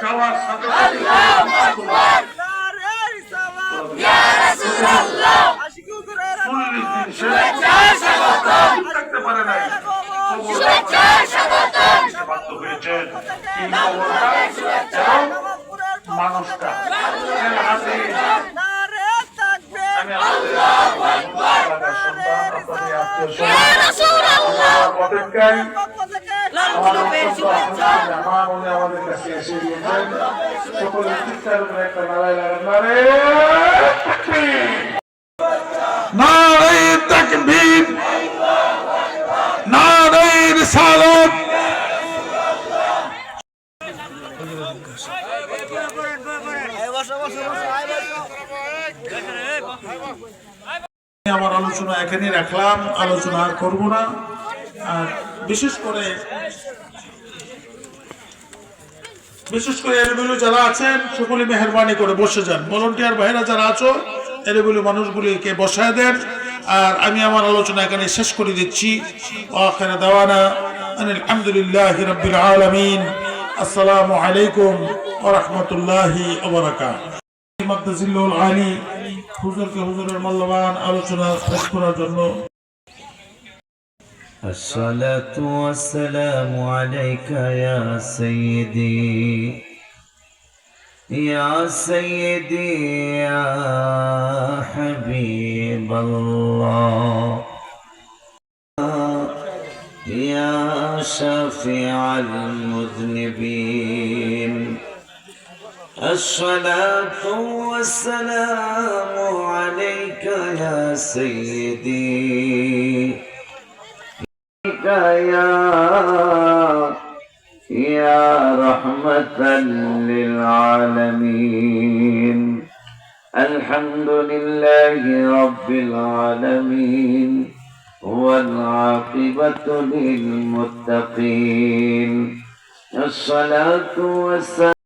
যাওয়ার সাথে সাথে থাকতে পারে নাই বাধ্য হয়েছেন এই খবরটা মানুষটা হাতে আমি অপেক্ষায় আমাদের কাছে এসে দিয়েছেন সকলের চিৎকার উপরে একটা নারায় নারায় তাকবীর নারায় রিসালাত। আমার আলোচনা এখানে রাখলাম, আলোচনা আর করবো না। আর বিশেষ করে এরগুলো যারা আছেন সকলে মেহরবানি করে বসে যান। ভলান্টিয়ার ভাইরা যারা আছো এরগুলো মানুষগুলিকে বসায় দেন। আর আমি আমার আলোচনা এখানে শেষ করে দিচ্ছি। আখির দাওয়ানা আলহামদুলিল্লাহি রাব্বিল আলামিন। আসসালামু আলাইকুম ওয়া রাহমাতুল্লাহি ওয়া বারাকাতুহু। মাদ্দাজিল্লুল আলী হুজুরকে হুজুরের মূল্যবান আলোচনা শেষ করার জন্য। الصلاة والسلام عليك يا سيدي يا سيدي يا حبيب الله يا شافع المذنبين الصلاة والسلام عليك يا سيدي يا رحمة للعالمين الحمد لله رب العالمين والعاقبة للمتقين الصلاة والسلام